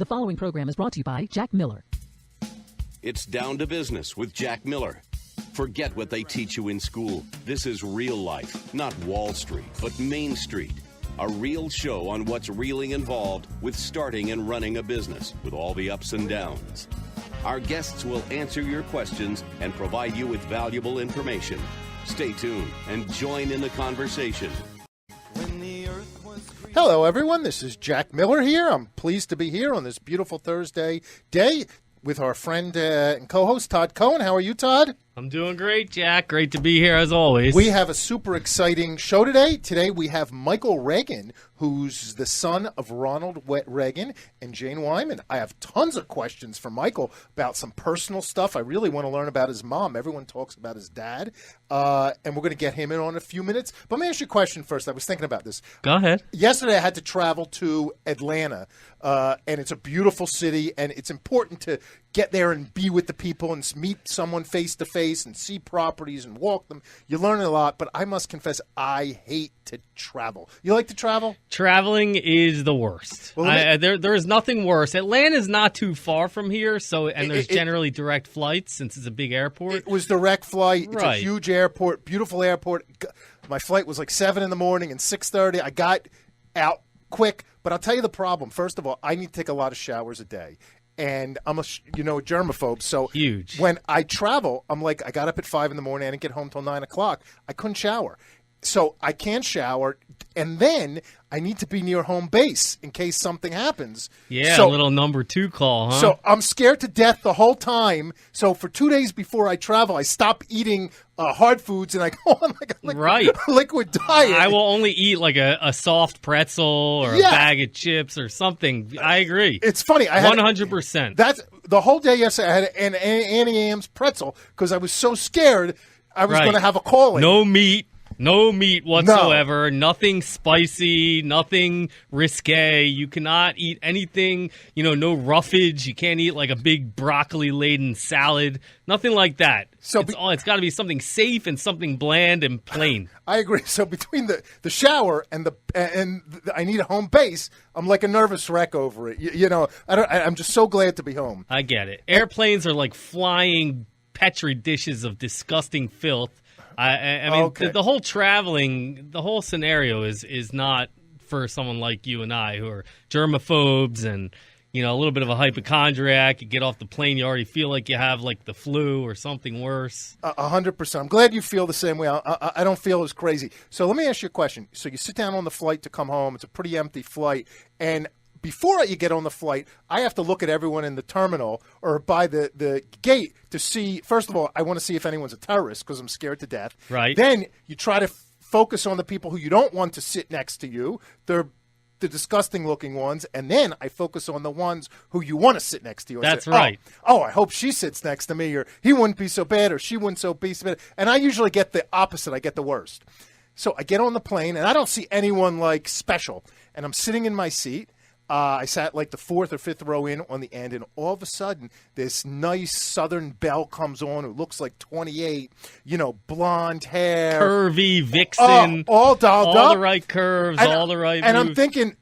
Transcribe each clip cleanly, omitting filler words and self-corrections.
The following program is brought to you by Jack Miller. It's Down to Business with Jack Miller. Forget what they teach you in school. This is real life, not Wall Street, but Main Street. A real show on what's really involved with starting and running a business with all the ups and downs. Our guests will answer your questions and provide you with valuable information. Stay tuned and join in the conversation. Hello, everyone. This is Jack Miller here. I'm pleased to be here on this beautiful Thursday day with our friend and co-host, Todd Cohen. How are you, Todd? I'm doing great, Jack. Great to be here, as always. We have a super exciting show today. Today we have Michael Reagan, who's the son of Ronald Reagan and Jane Wyman. I have tons of questions for Michael about some personal stuff. I really want to learn about his mom. Everyone talks about his dad, and we're going to get him in on a few minutes. But let me ask you a question first. I was thinking about this. Go ahead. Yesterday I had to travel to Atlanta, and it's a beautiful city, and it's important to get there and be with the people and meet someone face-to-face and see properties and walk them. You learn a lot, but I must confess, I hate to travel. You like to travel? Traveling is the worst. Well, there is nothing worse. Atlanta's not too far from here, and there's generally direct flights since it's a big airport. It was direct flight. It's right. A huge airport, beautiful airport. My flight was like 7 in the morning and 6:30. I got out quick, but I'll tell you the problem. First of all, I need to take a lot of showers a day. And I'm a germaphobe, so huge. When I travel, I'm like, I got up at 5 in the morning, I didn't get home till 9 o'clock. I couldn't shower. So I can't shower, and then I need to be near home base in case something happens. Yeah, so, a little number 2 call, huh? So I'm scared to death the whole time. So for 2 days before I travel, I stop eating hard foods, and I go on like a liquid diet. I will only eat like a soft pretzel or a bag of chips or something. I agree. It's funny. 100%. That's the whole day yesterday. I had an Annie Am's pretzel because I was so scared I was going to have a calling. No meat whatsoever, nothing spicy, nothing risque. You cannot eat anything, no roughage. You can't eat like a big broccoli-laden salad, nothing like that. So it's got to be something safe and something bland and plain. I agree. So between the shower and I need a home base, I'm like a nervous wreck over it. I'm just so glad to be home. I get it. Airplanes are like flying Petri dishes of disgusting filth. I mean, okay. the whole traveling, the whole scenario is not for someone like you and I who are germaphobes and, a little bit of a hypochondriac. You get off the plane, you already feel like you have like the flu or something worse. 100%. I'm glad you feel the same way. I don't feel as crazy. So let me ask you a question. So you sit down on the flight to come home. It's a pretty empty flight. And before you get on the flight, I have to look at everyone in the terminal or by the gate to see, first of all, I want to see if anyone's a terrorist because I'm scared to death. Right. Then you try to focus on the people who you don't want to sit next to you. They're the disgusting-looking ones. And then I focus on the ones who you want to sit next to you. That's right. Oh, I hope she sits next to me, or he wouldn't be so bad, or she wouldn't be so bad. And I usually get the opposite. I get the worst. So I get on the plane, and I don't see anyone, like, special. And I'm sitting in my seat. I sat like the 4th or 5th row in on the end, and all of a sudden, this nice Southern belle comes on who looks like 28, blonde hair. Curvy, vixen. All dolled up. All the right curves, all the right And moves. I'm thinking,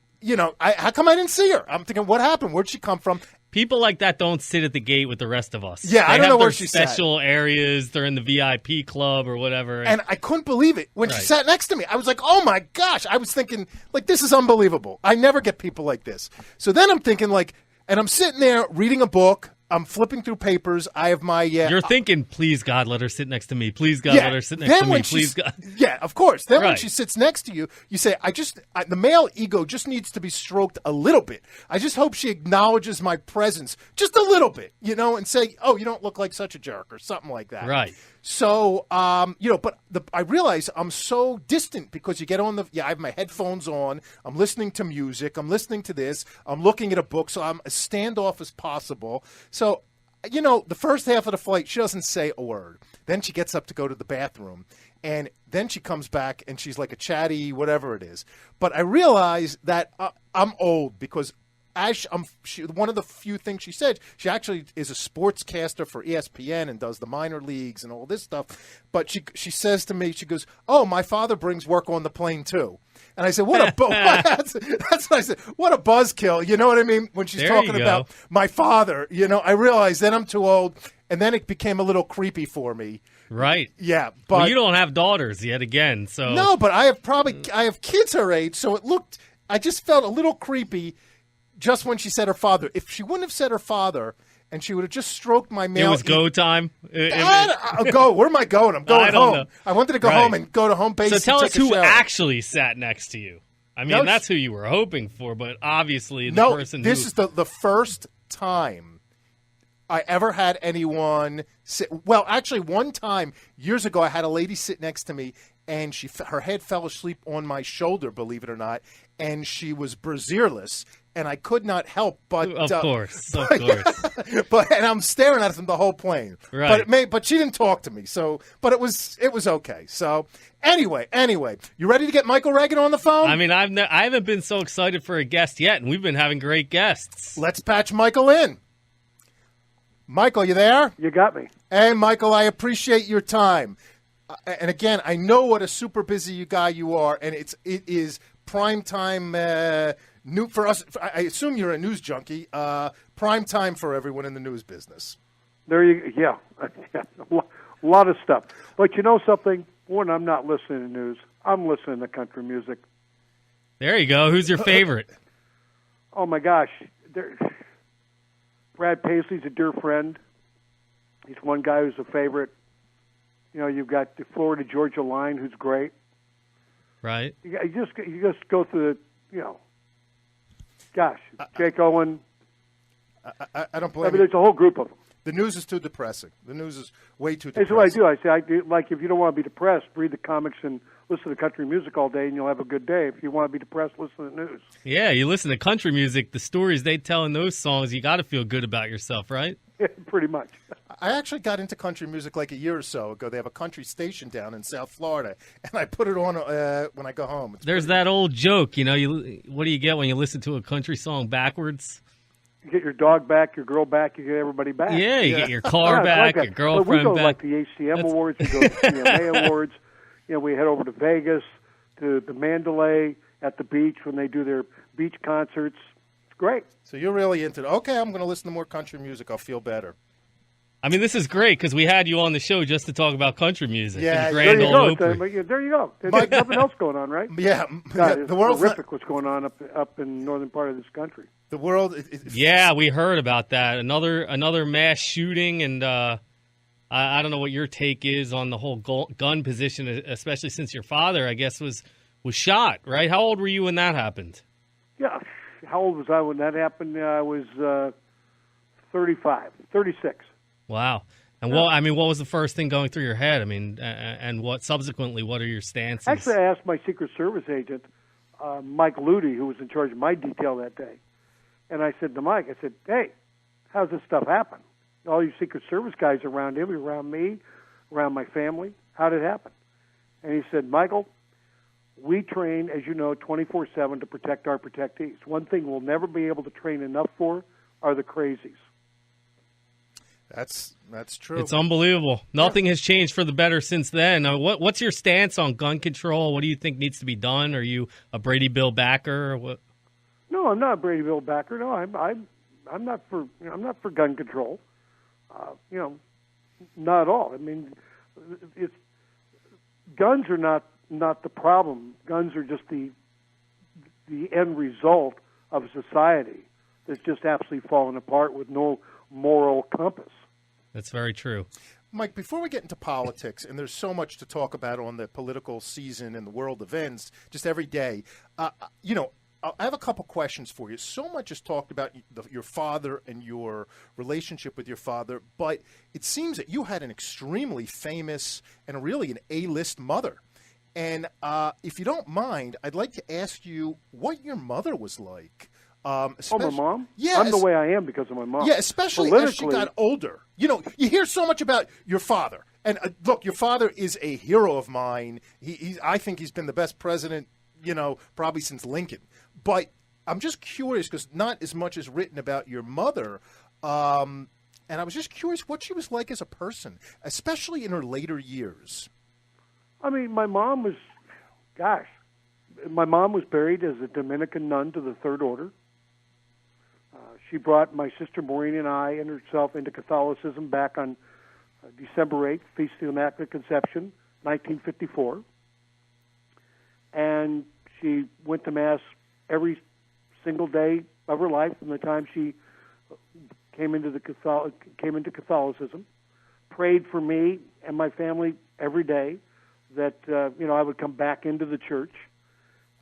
how come I didn't see her? I'm thinking, what happened? Where'd she come from? People like that don't sit at the gate with the rest of us. Yeah, I don't know where she sat. They have their special areas. They're in the VIP club or whatever. And I couldn't believe it. When she sat next to me, I was like, oh, my gosh. I was thinking, like, this is unbelievable. I never get people like this. So then I'm thinking, like, and I'm sitting there reading a book. I'm flipping through papers. I have my... You're thinking, please, God, let her sit next to me. Please, God, let her sit next to me. Please, God. Yeah, of course. Then when she sits next to you, you say, the male ego just needs to be stroked a little bit. I just hope she acknowledges my presence just a little bit, and say, oh, you don't look like such a jerk or something like that. Right. So, but I realize I'm so distant because you get on I have my headphones on, I'm listening to music, I'm listening to this, I'm looking at a book, so I'm as standoff as possible. So, the first half of the flight, she doesn't say a word. Then she gets up to go to the bathroom, and then she comes back, and she's like a chatty, whatever it is. But I realize that I'm old because one of the few things she said, she actually is a sportscaster for ESPN and does the minor leagues and all this stuff. But she says to me, she goes, "Oh, my father brings work on the plane too." And I said, that's what I said. What a buzzkill. You know what I mean? When she's talking about my father, I realized then I'm too old. And then it became a little creepy for me. Right. Yeah. But you don't have daughters yet again. So no, but I have kids her age. So I just felt a little creepy just when she said her father. If she wouldn't have said her father, and she would have just stroked my mail. It was go time. I'll go. Where am I going? I'm going home. Know. I wanted to go home and go to home base. So tell and us take a who shower. actually sat next to you. I mean, that's who you were hoping for, but obviously the person this is the first time I ever had anyone sit. Well, actually, one time years ago, I had a lady sit next to me, and her head fell asleep on my shoulder, believe it or not, and she was brazierless. And I could not help but of course. And I'm staring at them the whole plane. Right. But she didn't talk to me. But it was okay. So anyway, you ready to get Michael Reagan on the phone? I mean, I haven't been so excited for a guest yet, and we've been having great guests. Let's patch Michael in. Michael, you there? You got me. Hey, Michael, I appreciate your time. And again, I know what a super busy guy you are, and it is prime time. New for us. I assume you're a news junkie. Prime time for everyone in the news business. Yeah, a lot of stuff. But you know something? When I'm not listening to news, I'm listening to country music. There you go. Who's your favorite? Oh my gosh, Brad Paisley's a dear friend. He's one guy who's a favorite. You've got the Florida Georgia line, who's great. Right. You just go through the Gosh, Jake Owen. I don't blame you. There's a whole group of them. The news is too depressing. The news is way too depressing. That's what I do. I say, like, if you don't want to be depressed, read the comics and listen to country music all day, and you'll have a good day. If you want to be depressed, listen to the news. Yeah, you listen to country music, the stories they tell in those songs, you got to feel good about yourself, right? Pretty much. I actually got into country music like a year or so ago. They have a country station down in South Florida, and I put it on when I go home. There's that old joke, what do you get when you listen to a country song backwards? You get your dog back, your girl back, you get everybody back. Yeah, you get your car back, your girlfriend we go back. Like the HCM Awards, we go to the CMA Awards. We head over to Vegas, to the Mandalay, at the beach when they do their beach concerts. It's great. So you're really into it. Okay, I'm going to listen to more country music. I'll feel better. I mean, this is great because we had you on the show just to talk about country music. Yeah, there you go. There's nothing else going on, right? Yeah, God, the world's horrific what's going on up in the northern part of this country. The world. Yeah, we heard about that. Another mass shooting, and I don't know what your take is on the whole gun position, especially since your father, I guess, was shot. Right? How old were you when that happened? Yeah, how old was I when that happened? I was 36. Wow. And what was the first thing going through your head? I mean, and what are your stances? Actually, I asked my Secret Service agent, Mike Luty, who was in charge of my detail that day. And I said to Mike, hey, how's this stuff happen? All you Secret Service guys around him, around me, around my family. How did it happen? And he said, Michael, we train, as you know, 24/7 to protect our protectees. One thing we'll never be able to train enough for are the crazies. That's true. It's unbelievable. Nothing has changed for the better since then. What's your stance on gun control? What do you think needs to be done? Are you a Brady Bill backer or what? No, I'm not a Brady Bill backer. No, I'm not for gun control. Not at all. I mean, guns are not the problem. Guns are just the end result of a society that's just absolutely fallen apart with no moral compass. That's very true. Mike, before we get into politics, and there's so much to talk about on the political season and the world events just every day, I have a couple questions for you. So much is talked about your father and your relationship with your father, but it seems that you had an extremely famous and really an A-list mother. And if you don't mind, I'd like to ask you what your mother was like. My mom? Yeah. I'm the way I am because of my mom. Yeah, especially as she got older. You hear so much about your father. And look, your father is a hero of mine. I think he's been the best president, probably since Lincoln. But I'm just curious because not as much is written about your mother. And I was just curious what she was like as a person, especially in her later years. I mean, my mom was buried as a Dominican nun to the Third Order. She brought my sister Maureen and I and herself into Catholicism back on December 8th, Feast of the Immaculate Conception, 1954. And she went to Mass every single day of her life from the time she came into Catholicism. Prayed for me and my family every day that I would come back into the church,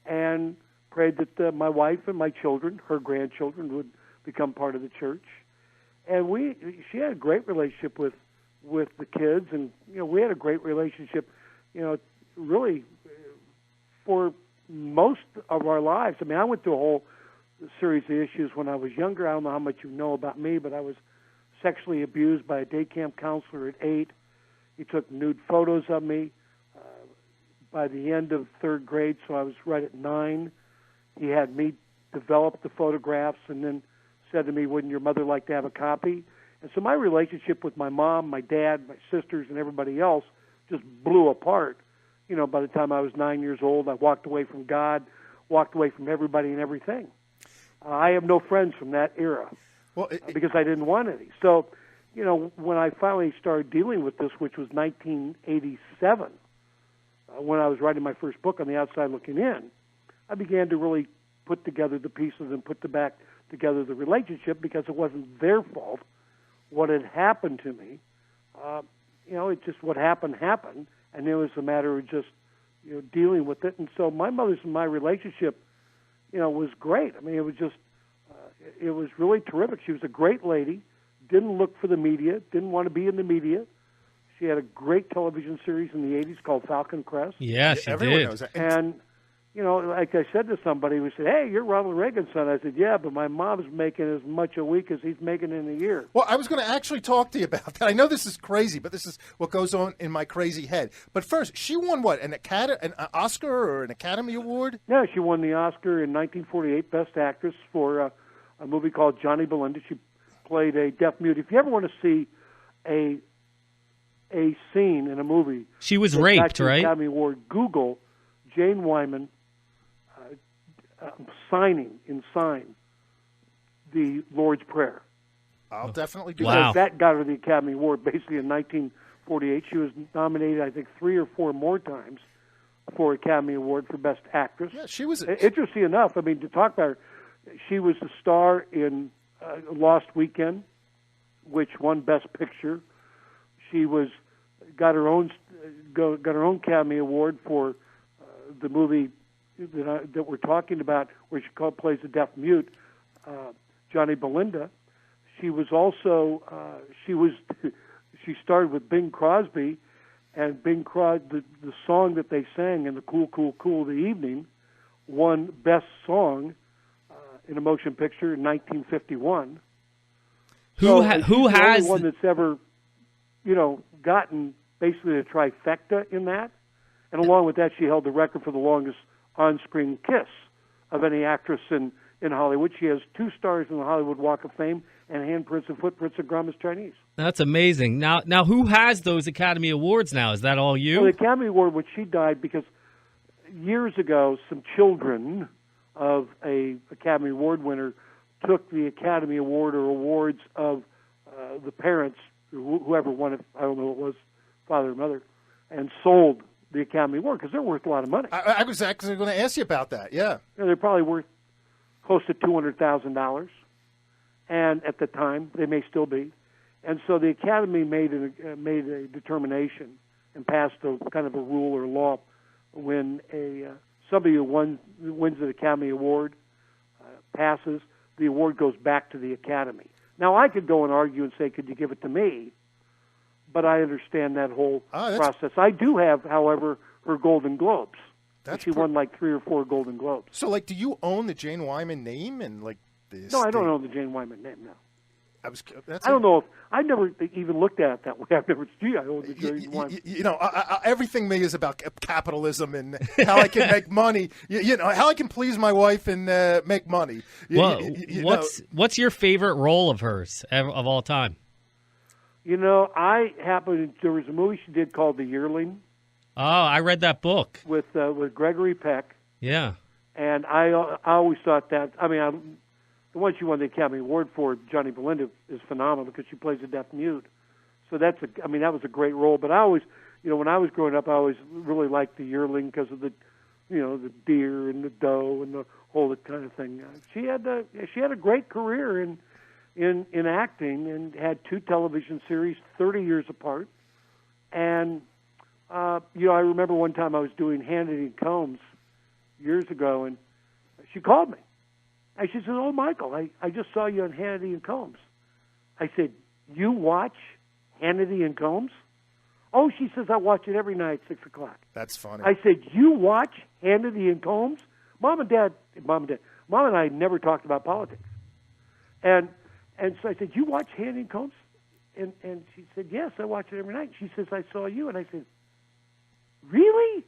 and prayed that my wife and my children, her grandchildren, would become part of the church. And she had a great relationship with the kids, and we had a great relationship, really for most of our lives. I mean, I went through a whole series of issues when I was younger. I don't know how much you know about me, but I was sexually abused by a day camp counselor at 8. He took nude photos of me by the end of third grade, so I was right at 9. He had me develop the photographs and then said to me, "Wouldn't your mother like to have a copy?" And so my relationship with my mom, my dad, my sisters, and everybody else just blew apart. By the time I was 9 years old, I walked away from God, walked away from everybody and everything. I have no friends from that era because I didn't want any. So, when I finally started dealing with this, which was 1987, when I was writing my first book, On the Outside Looking In, I began to really put together the pieces and put back together the relationship, because it wasn't their fault what had happened to me. It just what happened, and it was a matter of just dealing with it. And so my mother's and my relationship, was great. I mean, it was just, it was really terrific. She was a great lady, didn't look for the media, didn't want to be in the media. She had a great television series in the 80s called Falcon Crest. Yeah, she Everyone did. knows that. And, like I said to somebody who said, "Hey, you're Ronald Reagan's son." I said, "Yeah, but my mom's making as much a week as he's making in a year." Well, I was going to actually talk to you about that. I know this is crazy, but this is what goes on in my crazy head. But first, she won what, an Oscar or an Academy Award? Yeah, she won the Oscar in 1948, Best Actress, for a movie called Johnny Belinda. She played a deaf mute. If you ever want to see a scene in a movie, She was that got raped, you an right? Academy Award, Google Jane Wyman sign the Lord's Prayer. I'll definitely do Wow. That got her the Academy Award basically in 1948. She was nominated, I think, 3 or 4 more times for Academy Award for Best Actress. Yeah, she was. Interesting enough, I mean, to talk about her, she was the star in Lost Weekend, which won Best Picture. She got her own Academy Award for the movie that we're talking about, where she plays a deaf mute, Johnny Belinda. She was also she starred with Bing Crosby, and Bing Crosby, the song that they sang in the Cool, Cool, Cool of the Evening, won Best Song in a Motion Picture in 1951. Who she's has the only one that's ever, gotten basically a trifecta in that, and along with that, she held the record for the longest on-screen kiss of any actress in Hollywood. She has 2 stars in the Hollywood Walk of Fame and handprints and footprints of Grandma's Chinese. That's amazing. Now, who has those Academy Awards now? Is that all you? Well, the Academy Award, when she died, because years ago, some children of a Academy Award winner took the Academy Award or awards of the parents, whoever won it, I don't know what it was, father or mother, and sold the Academy Award because they're worth a lot of money. I was actually going to ask you about that. Yeah, They're probably worth close to $200,000, and at the time they may still be. And so the Academy made a determination and passed a kind of a rule or law when somebody who wins the Academy Award passes, the award goes back to the Academy. Now I could go and argue and say, "Could you give it to me?" But I understand that whole process. I do have, however, her Golden Globes. She won like 3 or 4 Golden Globes. So, do you own the Jane Wyman name and this? No, I don't own the Jane Wyman name. No. I don't know if I never even looked at it that way. I've never. Gee, I own the Jersey one. Everything me is about capitalism and how I can make money. How I can please my wife and make money. What's your favorite role of hers of all time? There was a movie she did called The Yearling. Oh, I read that book with Gregory Peck. Yeah, and I always thought that. The one she won the Academy Award for, Johnny Belinda, is phenomenal because she plays a deaf mute. So that was a great role. But I always, when I was growing up, I always really liked The Yearling because of the deer and the doe and the whole kind of thing. She had a great career in acting and had 2 television series 30 years apart. And I remember one time I was doing Hannity and Combs years ago, and she called me. And she said, "Oh, Michael, I just saw you on Hannity and Combs." I said, "You watch Hannity and Combs?" "Oh," she says, "I watch it every night at 6 o'clock." That's funny. I said, "You watch Hannity and Combs?" Mom and I never talked about politics. And so I said, "You watch Hannity and Combs?" And she said, "Yes, I watch it every night." She says, "I saw you." And I said, "Really?"